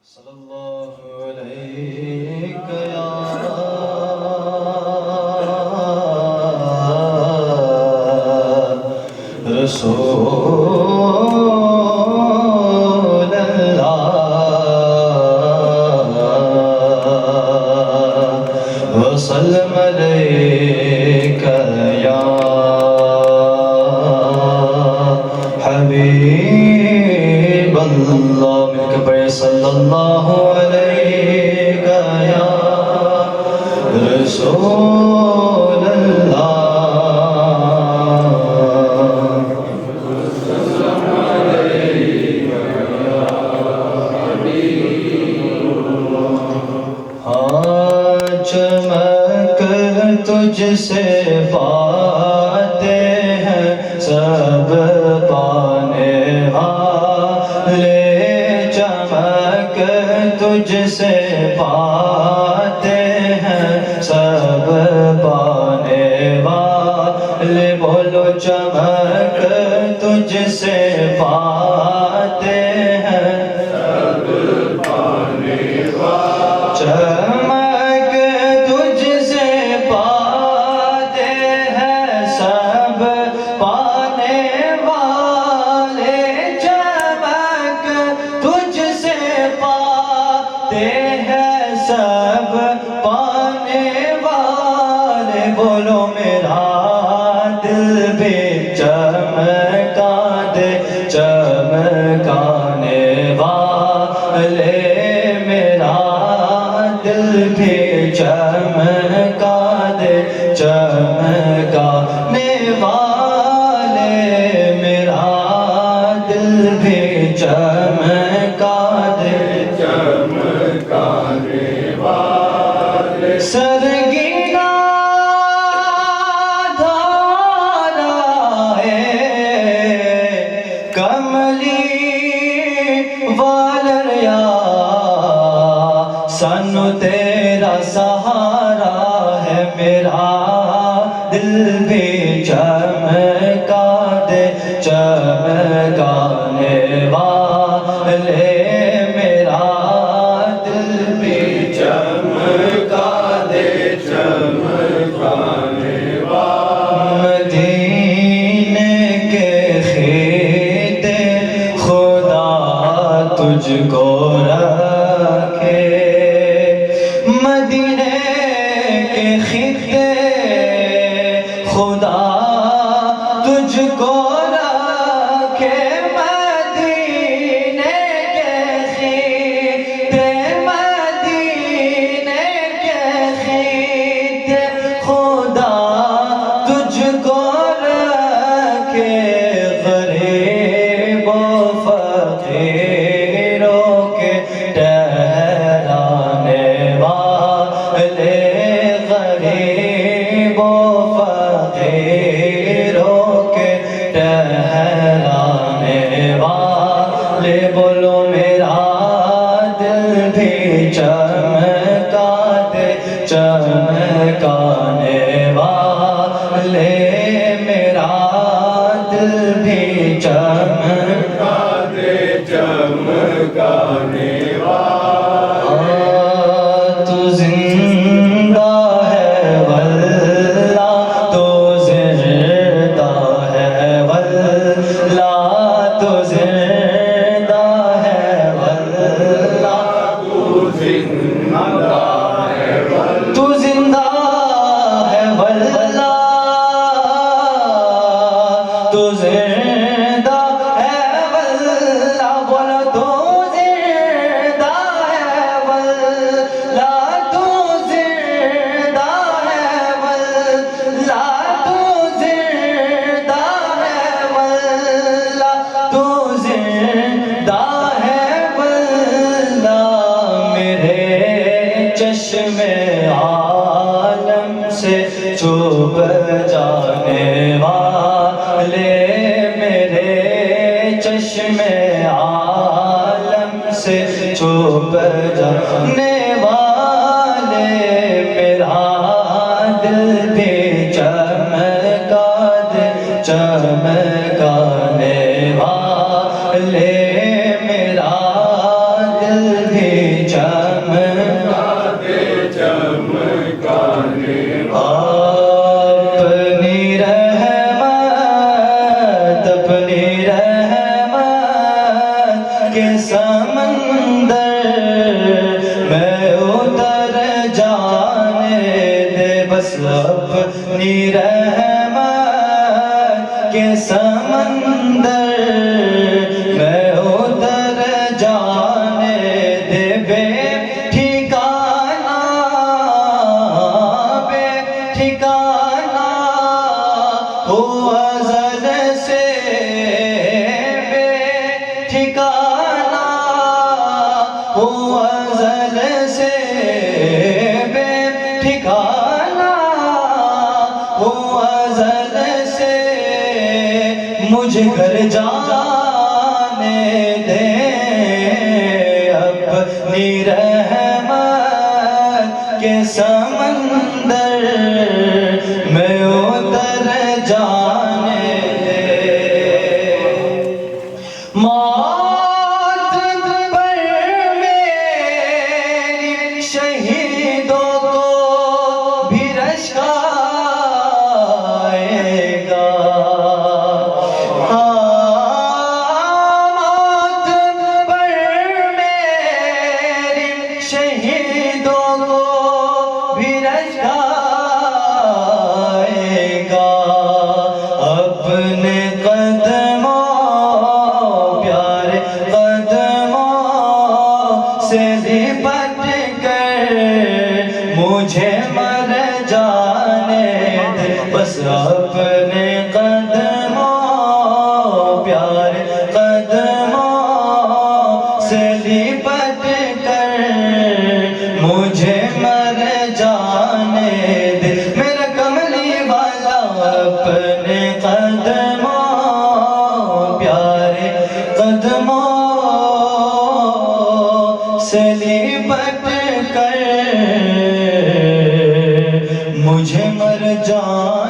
صلی اللہ علیہ یا رسول اللہ وسلم علیک یا حبیب اللہ مل کے پڑھے صلی اللہ علیہ یا رسول اللہ چمک تجھ سے پاتے ہیں سب پانے والے چمک تجھ سے پاتے ہیں سب پانے والے بولو چمک تجھ سے پاتے ہیں سب پانے والے چمک تجھ سے پاتے ہیں سب پانے والے چمک تجھ سے پاتے ہیں سب پانے والے بولو میرا دل بھی چمکا دے چمکانے والے میرا دل بھی چمکا دے چمکانے والے میرا دل بھی چمکا دے چمکانے والے سرگینا دھارا ہے کملی والریا سانو تیرا سہارا ہے میرا دل بھی چمکا دے چمکانے والے میرا دل بھی چمکا دے چمکانے والے مدینے کے خطے خدا تجھ کو رکھے مدینے کے خطے خدا تجھ کو رکھے مدینے کے خطے مدینے کے خطے خدا تجھ کو رکھے غریب و فقیروں کے ٹہرانے والے غریب و فقیروں کے ٹہرانے والے بولو میرا دل بھی چمکا دے چمکانے والے میرا دل بھی چمکا دے چمکانے والے تو زندہ ہے واللہ تو زندہ ہے واللہ تو زندہ ہے واللہ تو زندہ ہے تو زندہ ہے واللہ تو زندہ ہے واللہ بولو تو زندہ ہے واللہ تو زندہ ہے واللہ تو زندہ ہے واللہ تو زندہ ہے واللہ میرے چشم عالم سے چھپ جانے والے میرے چشم عالم سے چھپ جانے والے میرا دل بھی چمکا دے چمکانے والے میرا دل بھی سمندر میں اتر جانے دے، بس اپنی رحمت کے سمندر میں اتر جانے دے، بے ٹھکانہ ہو ازل سے، بے ٹھکانہ ہو ازل سے، بے ٹھکانہ ہو ازل سے، مجھے گھر جانے دے، اپنی رحمت کے سمندر میں اتر جانے دے۔ موت پر میری شہیدوں کو بھی رشک آئے گا، موت پر میری شہیدوں کو بھی رشک آئے گا، اپنے قدموں پیارے قدموں سے لپٹ کر مجھے مر جانے دے، بس اپنے قدموں پیارے قدموں سے لپٹ کر مجھے مر جانے دے، میرا کملی والا اپنے قدموں پیارے قدموں سے لپٹ کر مجھے مر جانے